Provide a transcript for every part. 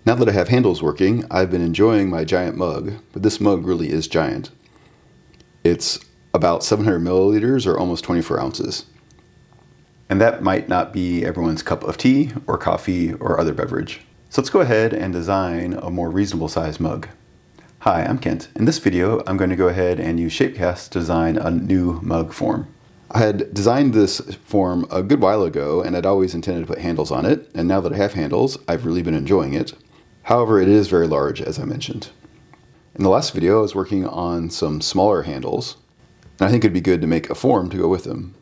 Now that I have handles working, I've been enjoying my giant mug, but this mug really is giant. It's about 700 milliliters or almost 24 ounces. And that might not be everyone's cup of tea or coffee or other beverage. So let's go ahead and design a more reasonable size mug. Hi, I'm Kent. In this video, I'm going to go ahead and use Shapecast to design a new mug form. I had designed this form a good while ago and I'd always intended to put handles on it, and now that I have handles, I've really been enjoying it. However, it is very large, as I mentioned. In the last video, I was working on some smaller handles, and I think it'd be good to make a form to go with them.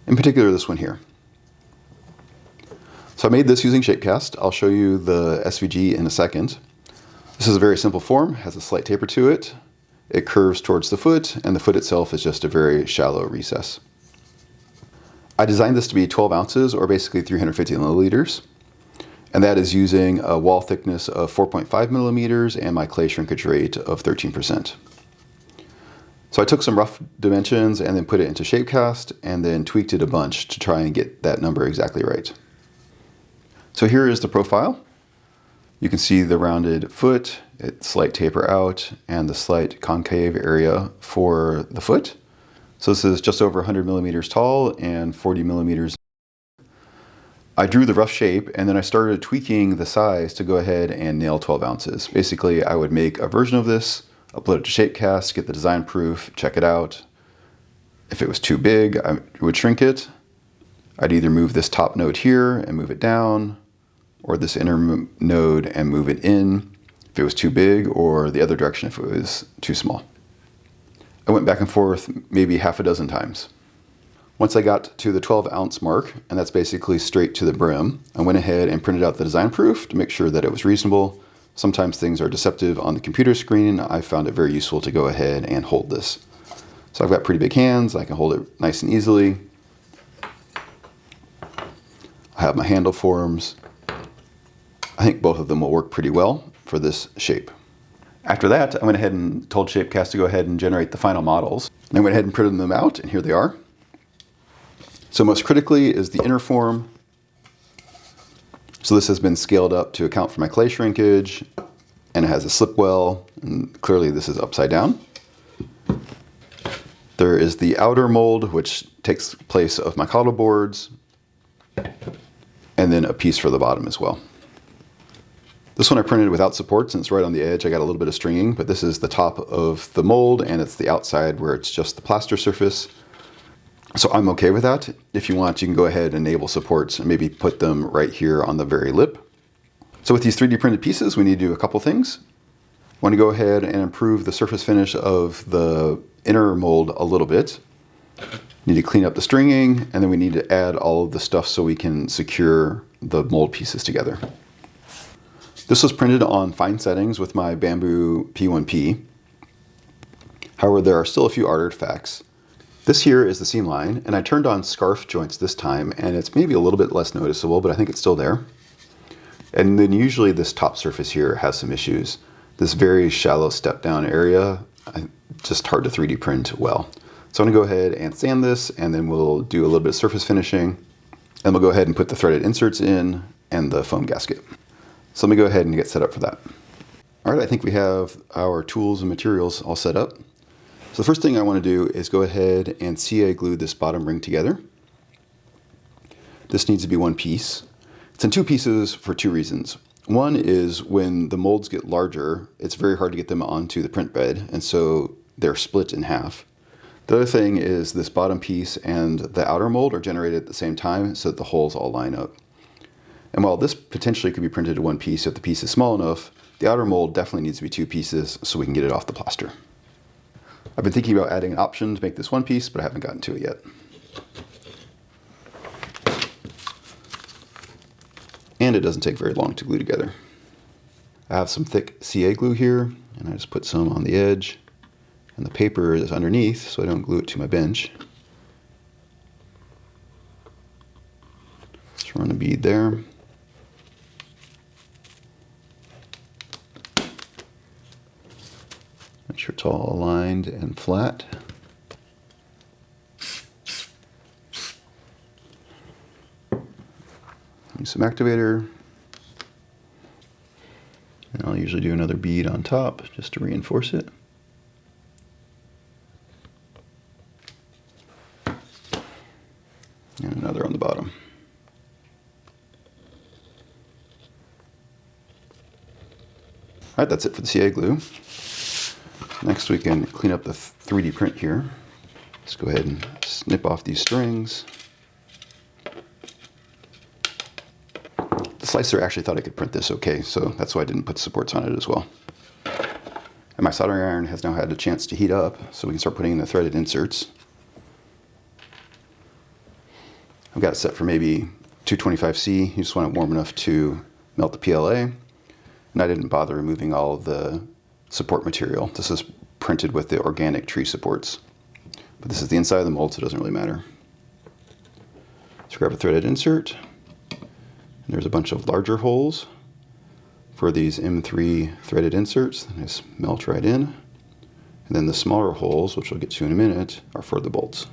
In particular, this one here. So I made this using Shapecast. I'll show you the SVG in a second. This is a very simple form, has a slight taper to it. It curves towards the foot, and the foot itself is just a very shallow recess. I designed this to be 12 ounces, or basically 350 milliliters. And that is using a wall thickness of 4.5 millimeters and my clay shrinkage rate of 13%. So I took some rough dimensions and then put it into Shapecast and then tweaked it a bunch to try and get that number exactly right. So here is the profile. You can see the rounded foot, its slight taper out, and the slight concave area for the foot. So this is just over 100 millimeters tall and 40 millimeters. I drew the rough shape and then I started tweaking the size to go ahead and nail 12 ounces. Basically, I would make a version of this, upload it to Shapecast, get the design proof, check it out. If it was too big, I would shrink it. I'd either move this top node here and move it down, or this inner node and move it in if it was too big, or the other direction if it was too small. I went back and forth maybe half a dozen times. Once I got to the 12 ounce mark, and that's basically straight to the brim, I went ahead and printed out the design proof to make sure that it was reasonable. Sometimes things are deceptive on the computer screen. I found it very useful to go ahead and hold this. So I've got pretty big hands. I can hold it nice and easily. I have my handle forms. I think both of them will work pretty well for this shape. After that, I went ahead and told Shapecast to go ahead and generate the final models. And I went ahead and printed them out, and here they are. So most critically is the inner form. So this has been scaled up to account for my clay shrinkage, and it has a slip well, and clearly this is upside down. There is the outer mold, which takes place of my coddle boards, and then a piece for the bottom as well. This one I printed without supports, and it's right on the edge. I got a little bit of stringing, but this is the top of the mold, and it's the outside where it's just the plaster surface. So I'm okay with that. If you want, you can go ahead and enable supports and maybe put them right here on the very lip. So with these 3D printed pieces, we need to do a couple things. I want to go ahead and improve the surface finish of the inner mold a little bit. Need to clean up the stringing, and then we need to add all of the stuff so we can secure the mold pieces together. This was printed on fine settings with my bamboo P1P. However, there are still a few artifacts. This here is the seam line, and I turned on scarf joints this time, and it's maybe a little bit less noticeable, but I think it's still there. And then usually this top surface here has some issues. This very shallow step down area, just hard to 3D print well. So I'm gonna go ahead and sand this, and then we'll do a little bit of surface finishing, and we'll go ahead and put the threaded inserts in and the foam gasket. So let me go ahead and get set up for that. All right, I think we have our tools and materials all set up. So the first thing I want to do is go ahead and CA glue this bottom ring together. This needs to be one piece. It's in two pieces for two reasons. One is when the molds get larger, it's very hard to get them onto the print bed, and so they're split in half. The other thing is this bottom piece and the outer mold are generated at the same time so that the holes all line up. And while this potentially could be printed to one piece if the piece is small enough, the outer mold definitely needs to be two pieces so we can get it off the plaster. I've been thinking about adding an option to make this one piece, but I haven't gotten to it yet. And it doesn't take very long to glue together. I have some thick CA glue here, and I just put some on the edge, and the paper is underneath so I don't glue it to my bench. Just run a bead there. Make sure it's all aligned and flat. Use some activator. And I'll usually do another bead on top just to reinforce it. And another on the bottom. Alright, that's it for the CA glue. Next we can clean up the 3D print here. Let's go ahead and snip off these strings. The slicer actually thought I could print this okay, so that's why I didn't put supports on it as well. And my soldering iron has now had a chance to heat up, so we can start putting in the threaded inserts. I've got it set for maybe 225C. You just want it warm enough to melt the PLA. And I didn't bother removing all of the support material. This is printed with the organic tree supports. But this is the inside of the mold, so it doesn't really matter. Let's grab a threaded insert. And there's a bunch of larger holes for these M3 threaded inserts. They just melt right in. And then the smaller holes, which we'll get to in a minute, are for the bolts.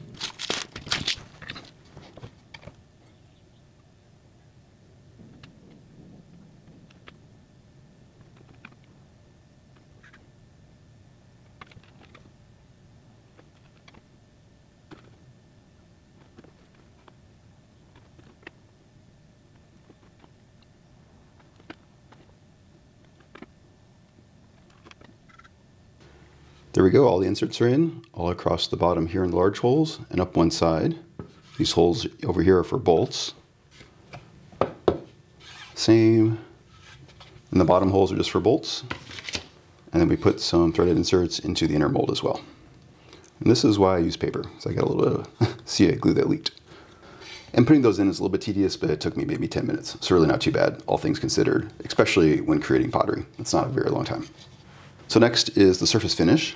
There we go, all the inserts are in, all across the bottom here in the large holes and up one side. These holes over here are for bolts. Same. And the bottom holes are just for bolts. And then we put some threaded inserts into the inner mold as well. And this is why I use paper, so I got a little bit of CA glue that leaked. And putting those in is a little bit tedious, but it took me maybe 10 minutes. So really not too bad, all things considered, especially when creating pottery. It's not a very long time. So next is the surface finish.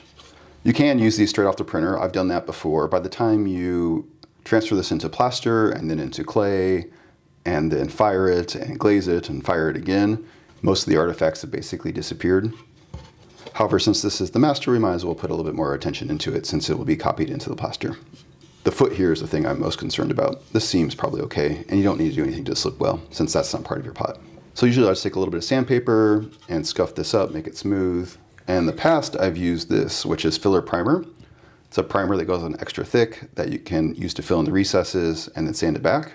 You can use these straight off the printer. I've done that before. By the time you transfer this into plaster and then into clay and then fire it and glaze it and fire it again, most of the artifacts have basically disappeared. However, since this is the master, we might as well put a little bit more attention into it since it will be copied into the plaster. The foot here is the thing I'm most concerned about. This seems probably okay, and you don't need to do anything to this look well since that's not part of your pot. So usually I just take a little bit of sandpaper and scuff this up, make it smooth. And in the past, I've used this, which is filler primer. It's a primer that goes on extra thick that you can use to fill in the recesses and then sand it back.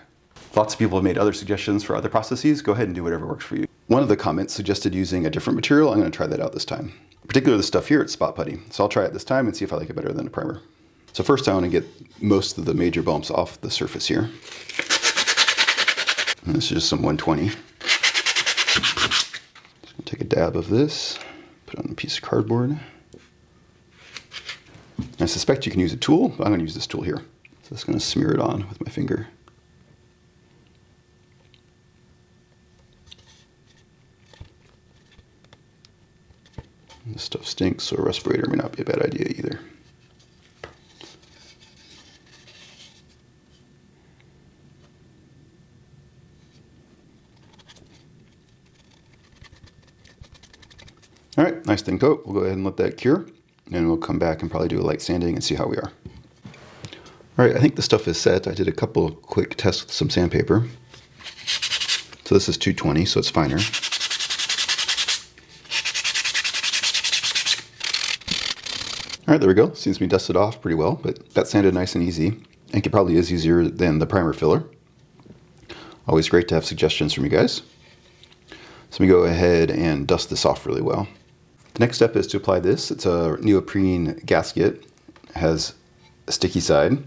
Lots of people have made other suggestions for other processes. Go ahead and do whatever works for you. One of the comments suggested using a different material. I'm going to try that out this time. Particularly the stuff here at Spot Putty. So I'll try it this time and see if I like it better than a primer. So first I want to get most of the major bumps off the surface here. And this is just some 120. Just going to take a dab of this. Put it on a piece of cardboard. I suspect you can use a tool, but I'm going to use this tool here. So I'm just going to smear it on with my finger. And this stuff stinks, so a respirator may not be a bad idea either. All right, nice thin coat. We'll go ahead and let that cure, and we'll come back and probably do a light sanding and see how we are. All right, I think the stuff is set. I did a couple of quick tests with some sandpaper. So this is 220, so it's finer. All right, there we go. Seems to be dusted off pretty well, but that sanded nice and easy. I think it probably is easier than the primer filler. Always great to have suggestions from you guys. So let me go ahead and dust this off really well. The next step is to apply this. It's a neoprene gasket. It has a sticky side.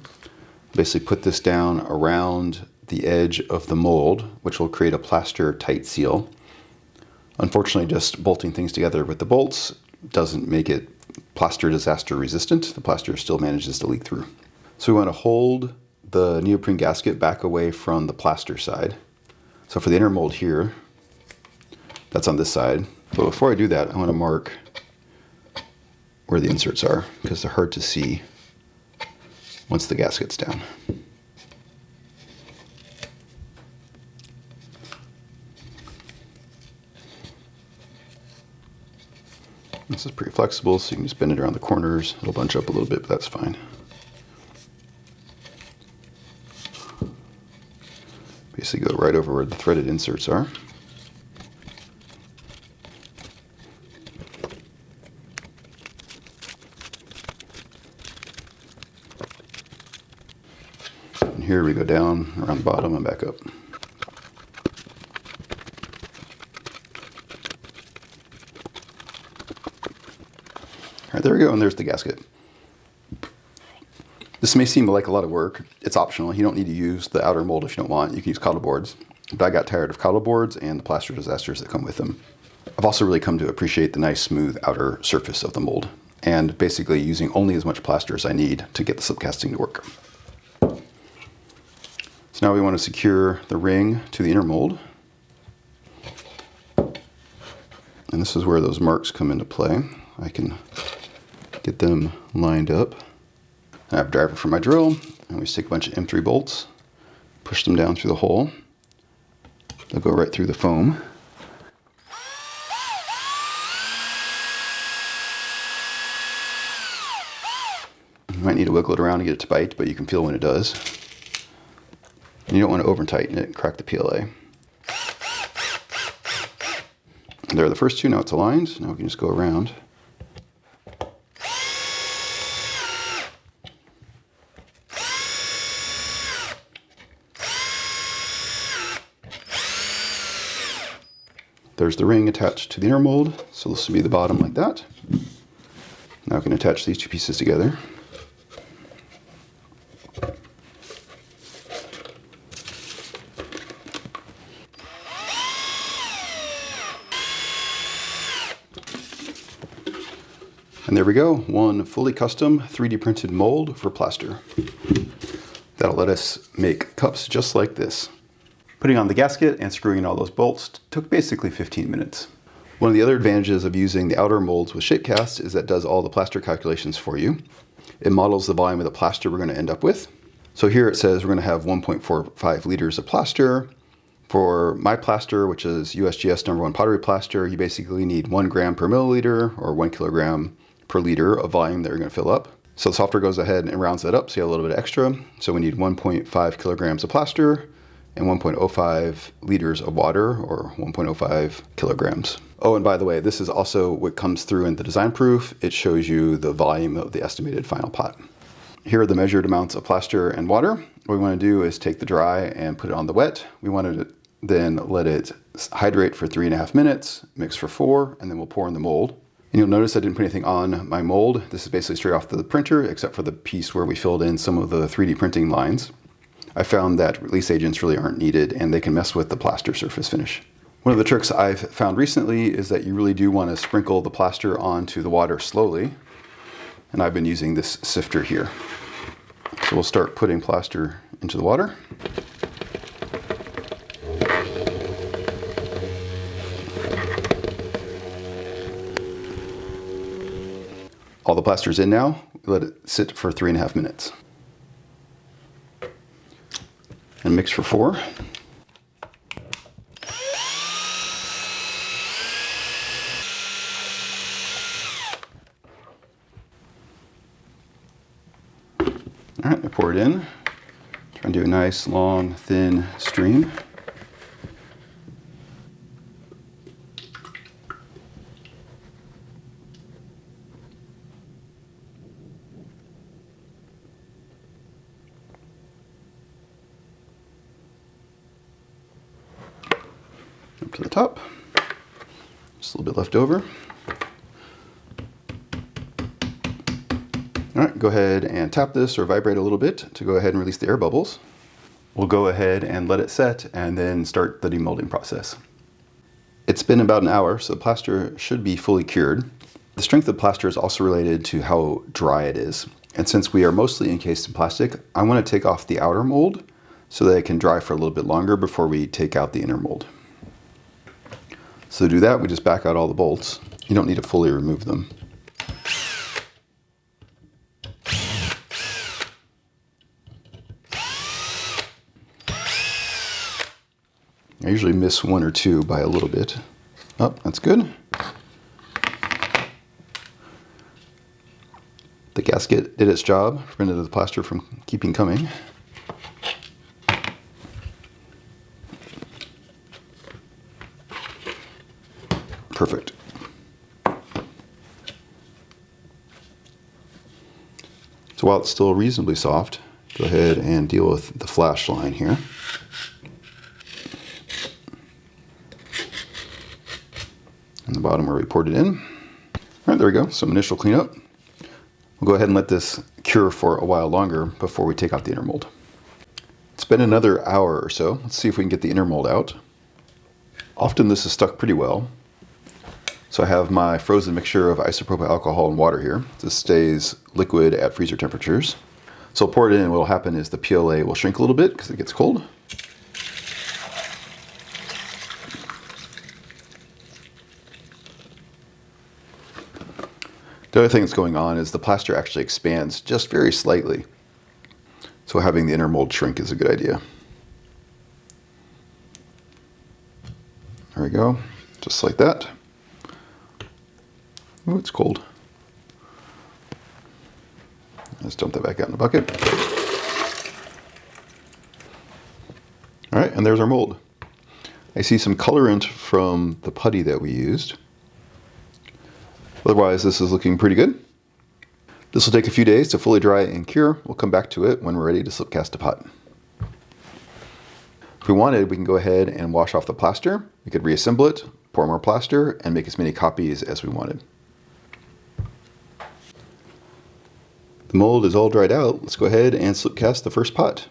Basically put this down around the edge of the mold, which will create a plaster tight seal. Unfortunately, just bolting things together with the bolts doesn't make it plaster disaster resistant. The plaster still manages to leak through. So we want to hold the neoprene gasket back away from the plaster side. So for the inner mold here, that's on this side. But before I do that, I want to mark where the inserts are because they're hard to see once the gasket's down. This is pretty flexible, so you can just bend it around the corners. It'll bunch up a little bit, but that's fine. Basically go right over where the threaded inserts are. here we go down around the bottom and back up. All right, there we go, and there's the gasket. This may seem like a lot of work. It's optional. You don't need to use the outer mold if you don't want. You can use cottle boards. But I got tired of cottle boards and the plaster disasters that come with them. I've also really come to appreciate the nice smooth outer surface of the mold, and basically using only as much plaster as I need to get the slip casting to work. So now we want to secure the ring to the inner mold. And this is where those marks come into play. I can get them lined up. I have a driver for my drill, and we stick a bunch of M3 bolts, push them down through the hole. They'll go right through the foam. You might need to wiggle it around to get it to bite, but you can feel when it does. And you don't want to over tighten it and crack the PLA. There are the first two, now it's aligned. Now we can just go around. There's the ring attached to the inner mold, so this will be the bottom like that. Now I can attach these two pieces together. And there we go, one fully custom 3D printed mold for plaster. That'll let us make cups just like this. Putting on the gasket and screwing in all those bolts took basically 15 minutes. One of the other advantages of using the outer molds with Shapecast is that it does all the plaster calculations for you. It models the volume of the plaster we're going to end up with. So here it says we're going to have 1.45 liters of plaster. For my plaster, which is USGS #1 pottery plaster, you basically need 1 gram per milliliter or 1 kilogram per liter of volume that you're going to fill up. So the software goes ahead and rounds that up so you have a little bit extra. So we need 1.5 kilograms of plaster and 1.05 liters of water, or 1.05 kilograms. Oh, and by the way, this is also what comes through in the design proof. It shows you the volume of the estimated final pot. Here are the measured amounts of plaster and water. What we want to do is take the dry and put it on the wet. We want to then let it hydrate for 3.5 minutes, mix for 4, and then we'll pour in the mold. And you'll notice I didn't put anything on my mold. This is basically straight off the printer, except for the piece where we filled in some of the 3D printing lines. I found that release agents really aren't needed, and they can mess with the plaster surface finish. One of the tricks I've found recently is that you really do want to sprinkle the plaster onto the water slowly. And I've been using this sifter here. So we'll start putting plaster into the water. All the plaster's in now. Let it sit for 3.5 minutes. And mix for 4. All right, I pour it in. Try and do a nice, long, thin stream. Up to the top. Just a little bit left over. All right, go ahead and tap this or vibrate a little bit to go ahead and release the air bubbles. We'll go ahead and let it set and then start the demolding process. It's been about an hour, so the plaster should be fully cured. The strength of plaster is also related to how dry it is. And since we are mostly encased in plastic, I want to take off the outer mold so that it can dry for a little bit longer before we take out the inner mold. So to do that, we just back out all the bolts. You don't need to fully remove them. I usually miss 1 or 2 by a little bit. Oh, that's good. The gasket did its job, prevented the plaster from keeping coming. Perfect. So while it's still reasonably soft, Go ahead and deal with the flash line here. And the bottom where we poured it in. All right, there we go, some initial cleanup. We'll go ahead and let this cure for a while longer before we take out the inner mold. It's been another hour or so. Let's see if we can get the inner mold out. Often this is stuck pretty well. So I have my frozen mixture of isopropyl alcohol and water here. This stays liquid at freezer temperatures. So I'll pour it in, and what will happen is the PLA will shrink a little bit because it gets cold. The other thing that's going on is the plaster actually expands just very slightly. So having the inner mold shrink is a good idea. There we go, just like that. Oh, it's cold. Let's dump that back out in the bucket. All right, and there's our mold. I see some colorant from the putty that we used. Otherwise, this is looking pretty good. This will take a few days to fully dry and cure. We'll come back to it when we're ready to slip cast a pot. If we wanted, we can go ahead and wash off the plaster. We could reassemble it, pour more plaster, and make as many copies as we wanted. The mold is all dried out. Let's go ahead and slip cast the first pot.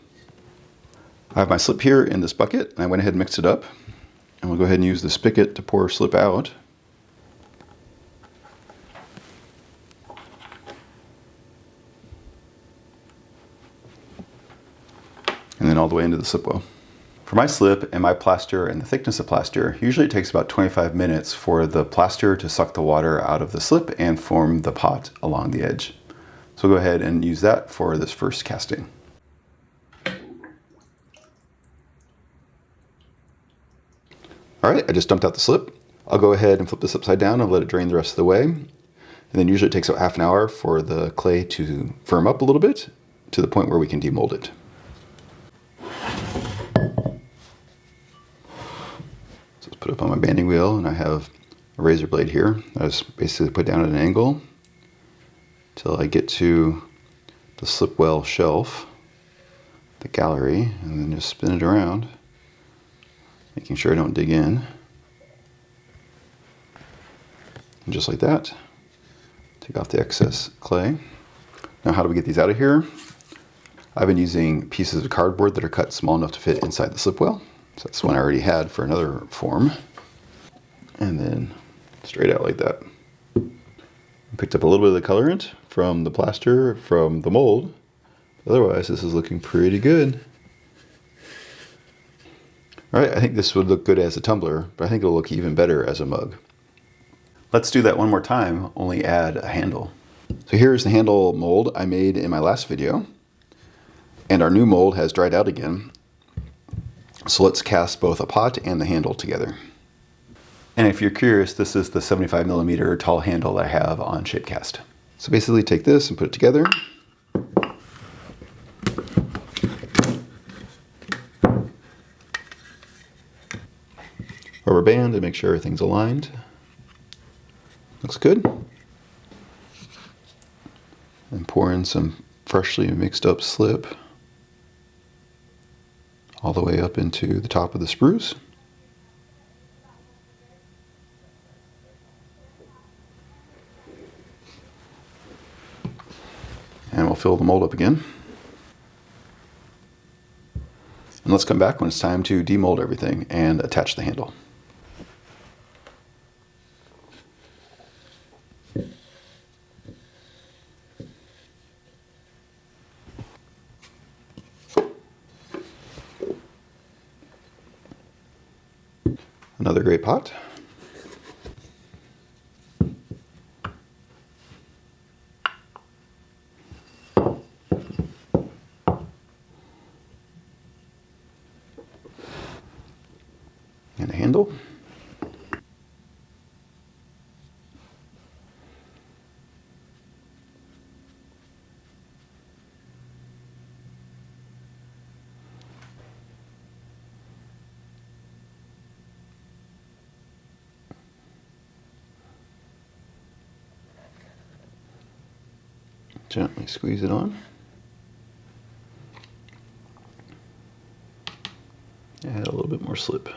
I have my slip here in this bucket, and I went ahead and mixed it up. And we'll go ahead and use the spigot to pour slip out. And then all the way into the slip well. For my slip and my plaster and the thickness of plaster, usually it takes about 25 minutes for the plaster to suck the water out of the slip and form the pot along the edge. So we'll go ahead and use that for this first casting. All right, I just dumped out the slip. I'll go ahead and flip this upside down and let it drain the rest of the way. And then usually it takes about half an hour for the clay to firm up a little bit to the point where we can demold it. So let's put it up on my banding wheel, and I have a razor blade here. I just basically put down at an angle till I get to the slip well shelf, the gallery, and then just spin it around, making sure I don't dig in. And just like that, take off the excess clay. Now, how do we get these out of here? I've been using pieces of cardboard that are cut small enough to fit inside the slip well. So that's one I already had for another form. And then straight out like that. Picked up a little bit of the colorant from the plaster from the mold. Otherwise, this is looking pretty good. All right, I think this would look good as a tumbler, but I think it'll look even better as a mug. Let's do that one more time, only add a handle. So here's the handle mold I made in my last video. And our new mold has dried out again. So let's cast both a pot and the handle together. And if you're curious, this is the 75mm tall handle I have on Shapecast. So basically take this and put it together. Rubber band to make sure everything's aligned. Looks good. And pour in some freshly mixed up slip all the way up into the top of the spruce. And we'll fill the mold up again. And let's come back when it's time to demold everything and attach the handle. Another great pot. And a handle. Gently squeeze it on. or slip.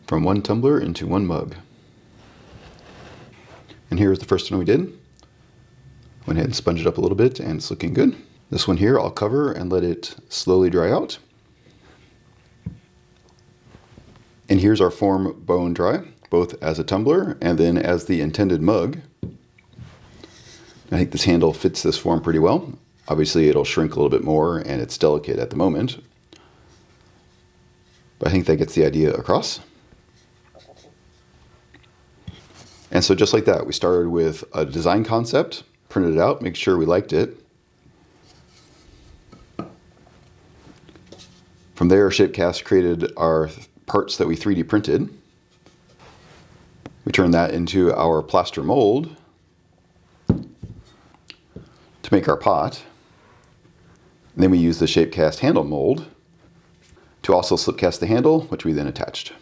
From one tumbler into one mug. And here's the first one we did. Went ahead and sponged it up a little bit and it's looking good. This one here I'll cover and let it slowly dry out. And here's our form bone dry, both as a tumbler and then as the intended mug. I think this handle fits this form pretty well. Obviously it'll shrink a little bit more and it's delicate at the moment, but I think that gets the idea across. And so just like that, we started with a design concept, printed it out, make sure we liked it. From there, Shapecast created our parts that we 3D printed. We turned that into our plaster mold to make our pot. And then we used the Shapecast handle mold to also slip cast the handle, which we then attached.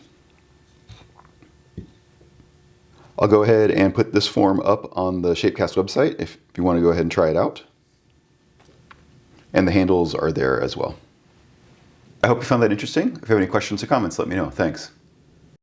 I'll go ahead and put this form up on the Shapecast website if you want to go ahead and try it out. And the handles are there as well. I hope you found that interesting. If you have any questions or comments, let me know. Thanks.